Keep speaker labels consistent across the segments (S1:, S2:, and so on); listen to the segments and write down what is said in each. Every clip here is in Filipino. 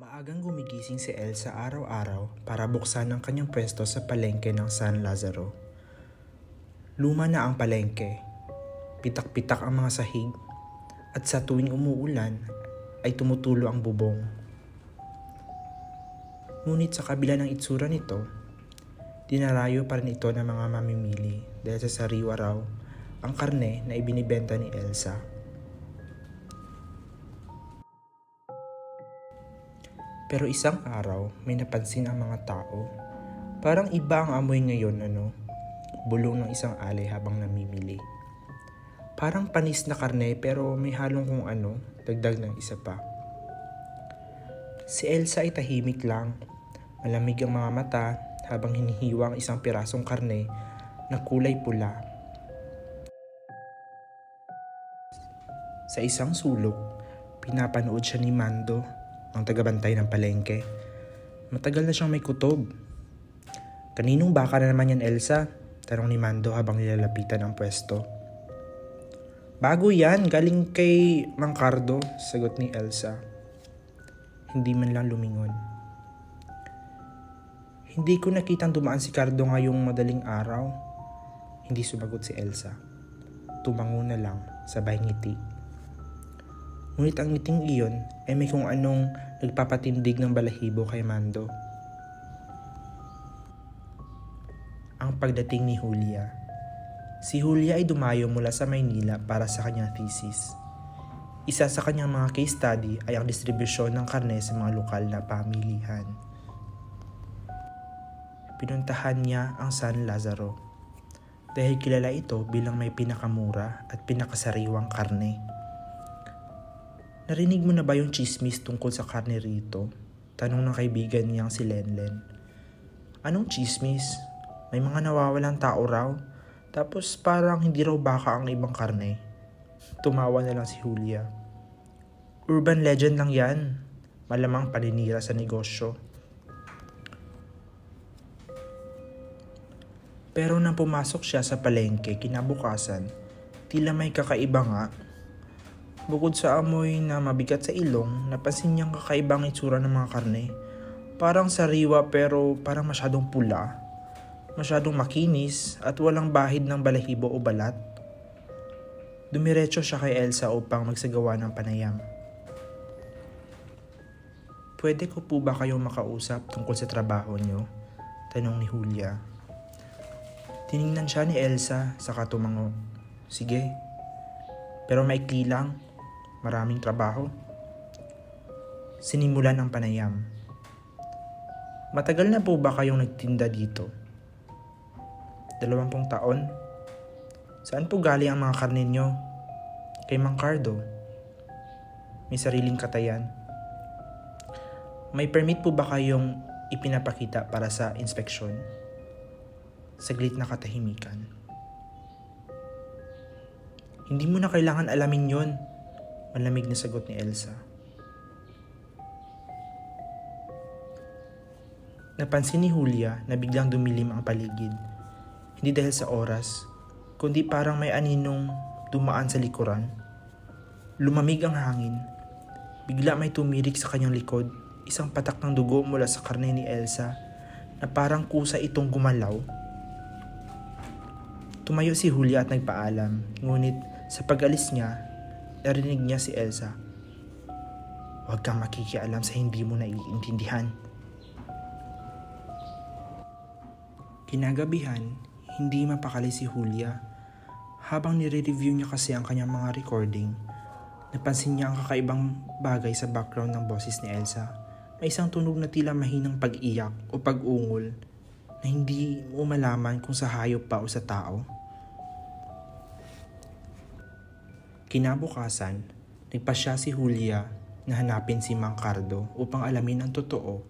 S1: Maagang gumigising si Elsa araw-araw para buksan ang kanyang pwesto sa palengke ng San Lazaro. Luma na ang palengke, pitak-pitak ang mga sahig, at sa tuwing umuulan ay tumutulo ang bubong. Ngunit sa kabila ng itsura nito, dinarayo pa rin ito ng mga mamimili dahil sa sariwa raw ang karne na ibinibenta ni Elsa. Pero isang araw, may napansin ang mga tao. Parang iba ang amoy ngayon, bulong ng isang alay habang namimili. Parang panis na karne pero may halong kung dagdag ng isa pa. Si Elsa ay tahimik lang. Malamig ang mga mata habang hinihiwa ang isang pirasong karne na kulay pula. Sa isang sulok, pinapanood siya ni Mando, ang tagabantay ng palengke. Matagal na siyang may kutob. Kaninong baka na naman yan, Elsa? Tanong ni Mando habang nilalapitan ang pwesto. Bago yan, galing kay Mang Cardo, sagot ni Elsa. Hindi man lang lumingon. Hindi ko nakitang dumaan si Cardo ngayong madaling araw. Hindi sumagot si Elsa. Tumango na lang, sabay ngiti. Ngunit ang ngiting iyon ay may kung anong nagpapatindig ng balahibo kay Mando. Ang pagdating ni Julia. Si Julia ay dumayo mula sa Maynila para sa kanyang thesis. Isa sa kanyang mga case study ay ang distribusyon ng karne sa mga lokal na pamilihan. Pinuntahan niya ang San Lazaro dahil kilala ito bilang may pinakamura at pinakasariwang karne. Narinig mo na ba yung chismis tungkol sa karne rito? Tanong ng kaibigan niyang si Lenlen. Anong chismis? May mga nawawalang tao raw. Tapos parang hindi raw baka ang ibang karne. Tumawa na lang si Julia. Urban legend lang yan. Malamang paninira sa negosyo. Pero nang pumasok siya sa palengke kinabukasan, tila may kakaiba nga. Bukod sa amoy na mabigat sa ilong, napansin niyang kakaibang itsura ng mga karne. Parang sariwa pero parang masyadong pula, masyadong makinis at walang bahid ng balahibo o balat. Dumiretso siya kay Elsa upang magsagawa ng panayam. Pwede ko po ba kayong makausap tungkol sa trabaho niyo? Tanong ni Julia. Tiningnan siya ni Elsa saka tumango. Sige, pero maikli lang. Maraming trabaho. Sinimulan ang panayam. Matagal na po ba kayong nagtinda dito? 20 taon? Saan po galing ang mga karne nyo? Kay Mang Cardo. May sariling katayan. May permit po ba kayong ipinapakita para sa inspeksyon? Saglit na katahimikan. Hindi mo na kailangan alamin yon. Malamig na sagot ni Elsa. Napansin ni Julia na biglang dumilim ang paligid. Hindi dahil sa oras, kundi parang may aninong dumaan sa likuran. Lumamig ang hangin. Bigla may tumirik sa kanyang likod, isang patak ng dugo mula sa karne ni Elsa na parang kusa itong gumalaw. Tumayo si Julia at nagpaalam, ngunit sa pag-alis niya, narinig niya si Elsa. Huwag kang makikialam sa hindi mo naiintindihan. Kinagabihan, hindi mapakali si Julia. Habang nire-review niya kasi ang kanyang mga recording, napansin niya ang kakaibang bagay sa background ng boses ni Elsa. May isang tunog na tila mahinang pag-iyak o pag-ungol na hindi mo malaman kung sa hayop pa o sa tao. Kinabukasan, nagpasya si Julia na hanapin si Mang Cardo upang alamin ang totoo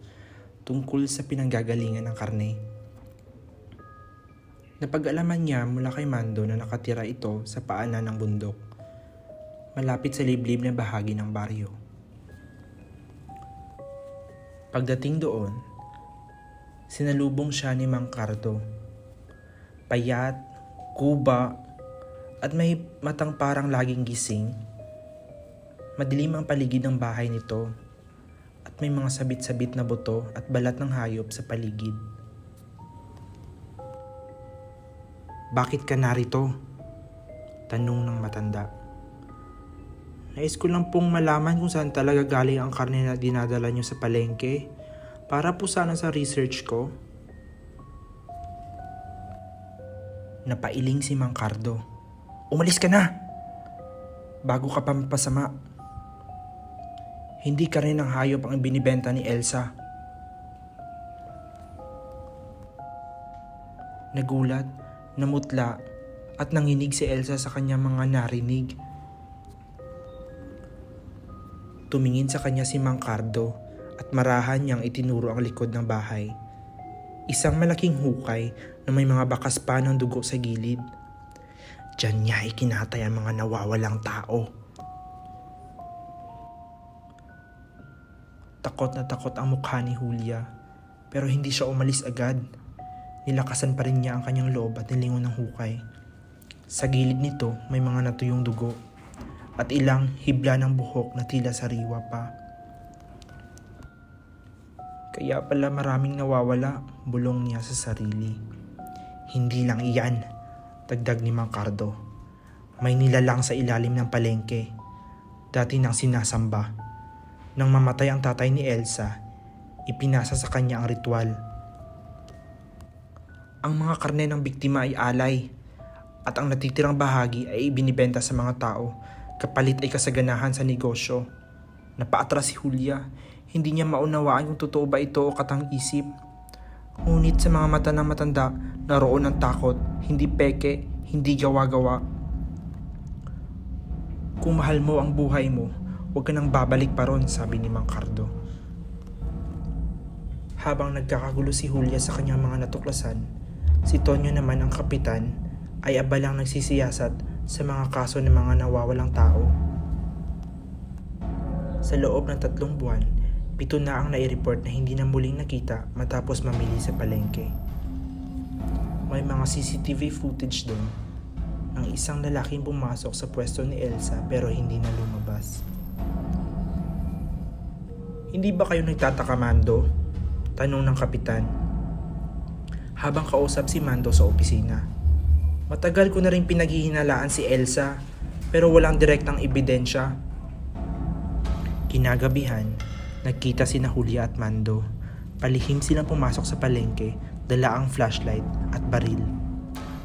S1: tungkol sa pinanggagalingan ng karne. Napag-alaman niya mula kay Mando na nakatira ito sa paanan ng bundok, malapit sa liblib na bahagi ng baryo. Pagdating doon, sinalubong siya ni Mang Cardo. Payat, kuba, at may matang parang laging gising. Madilim ang paligid ng bahay nito at at may mga sabit-sabit na buto at balat ng hayop sa paligid. "Bakit ka narito?" tanong ng matanda. "Nais ko lang pong malaman kung saan talaga galing ang karne na dinadala niyo sa palengke. Para po sana sa research ko." Napailing si Mang Cardo. "Umalis ka na! Bago ka pa mapasama. Hindi karne ng hayop ang binibenta ni Elsa." Nagulat, namutla, at nanginig si Elsa sa kanyang mga narinig. Tumingin sa kanya si Mang Cardo at marahan niyang itinuro ang likod ng bahay. Isang malaking hukay na may mga bakas pa ng dugo sa gilid. Diyan niya ikinatay ang mga nawawalang tao. Takot na takot ang mukha ni Julia, pero hindi siya umalis agad. Nilakasan pa rin niya ang kanyang loob at nilingon ng hukay. Sa gilid nito may mga natuyong dugo at ilang hibla ng buhok na tila sariwa pa. "Kaya pala maraming nawawala," bulong niya sa sarili. "Hindi lang iyan," dagdag ni Mang Cardo. "May nilalang sa ilalim ng palengke. Dati nang sinasamba. Nang mamatay ang tatay ni Elsa, ipinasa sa kanya ang ritual. Ang mga karne ng biktima ay alay, at ang natitirang bahagi ay ibinibenta sa mga tao, kapalit ay kasaganahan sa negosyo." Napaatras si Julia. Hindi niya maunawaan kung totoo ba ito o katang-isip. Ngunit sa mga mata ng matanda, naroon ang takot, hindi peke, hindi gawa-gawa. "Kung mahal mo ang buhay mo, huwag ka nang babalik pa ron," sabi ni Mang Cardo. Habang nagkakagulo si Julia sa kanyang mga natuklasan, si Tonyo naman ang kapitan ay abalang nagsisiyasat sa mga kaso ng mga nawawalang tao. Sa loob ng 3 buwan, 7 na ang nai-report na hindi na muling nakita matapos mamili sa palengke. May mga CCTV footage doon ng isang lalaking pumasok sa pwesto ni Elsa pero hindi na lumabas. "Hindi ba kayo nagtataka, Mando?" tanong ng kapitan habang kausap si Mando sa opisina. "Matagal ko na rin pinaghihinalaan si Elsa pero walang direktang ebidensya." Kinagabihan, nagkita sina Julia at Mando. Palihim silang pumasok sa palengke, dala ang flashlight at baril.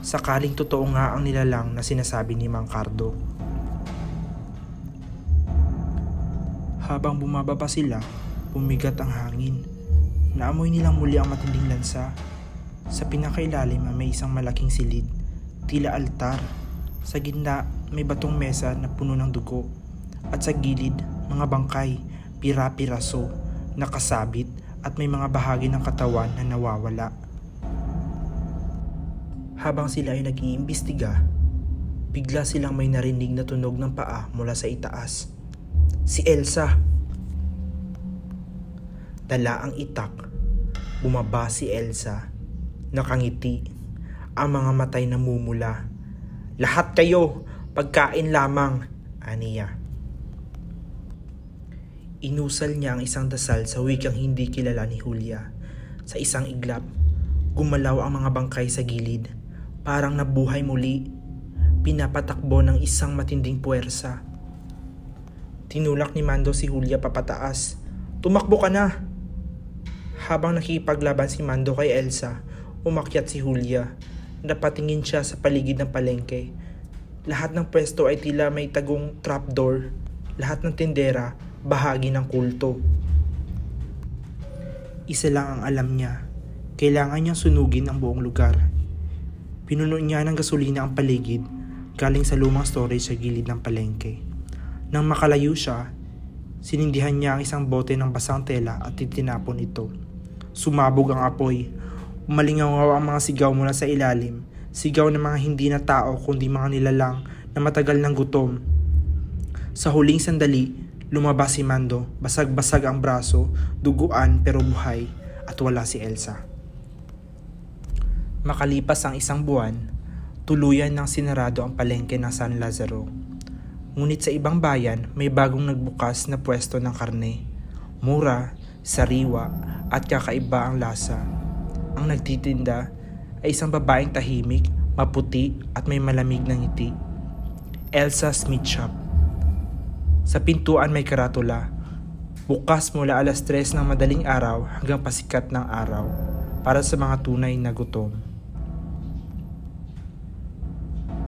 S1: Sakaling totoo nga ang nilalang na sinasabi ni Mang Cardo. Habang bumababa sila, bumigat ang hangin. Naamoy nilang muli ang matinding lansa. Sa pinakailalim ay may isang malaking silid, tila altar. Sa gitna may batong mesa na puno ng dugo. At sa gilid, mga bangkay, pira-piraso, nakasabit at may mga bahagi ng katawan na nawawala. Habang sila ay nag-iimbestiga, bigla silang may narinig na tunog ng paa mula sa itaas. Si Elsa! Dala ang itak, bumaba si Elsa, nakangiti, ang mga matay namumula. "Lahat kayo, pagkain lamang," aniya. Inusal niya ang isang dasal sa wikang hindi kilala ni Julia. Sa isang iglap, gumalaw ang mga bangkay sa gilid. Parang nabuhay muli, pinapatakbo ng isang matinding puwersa. Tinulak ni Mando si Julia papataas. "Tumakbo ka na!" Habang nakikipaglaban si Mando kay Elsa, umakyat si Julia. Napatingin siya sa paligid ng palengke. Lahat ng pwesto ay tila may tagong trapdoor. Lahat ng tindera, bahagi ng kulto. Isa lang ang alam niya. Kailangan niyang sunugin ang buong lugar. Pinuno niya ng gasolina ang paligid galing sa lumang storage sa gilid ng palengke. Nang makalayo siya, sinindihan niya ang isang bote ng basang tela at itinapon ito. Sumabog ang apoy. Umalingaw ang mga sigaw mula sa ilalim. Sigaw ng mga hindi na tao kundi mga nilalang na matagal ng gutom. Sa huling sandali, lumabas si Mando. Basag-basag ang braso, duguan pero buhay, at wala si Elsa. Makalipas ang 1 buwan, tuluyan ng sinarado ang palengke ng San Lazaro. Ngunit sa ibang bayan, may bagong nagbukas na pwesto ng karne. Mura, sariwa at kakaiba ang lasa. Ang nagtitinda ay isang babaeng tahimik, maputi at may malamig na ngiti. Elsa Smith Shop. Sa pintuan may karatula. Bukas mula 3:00 ng madaling araw hanggang pasikat ng araw para sa mga tunay na gutom.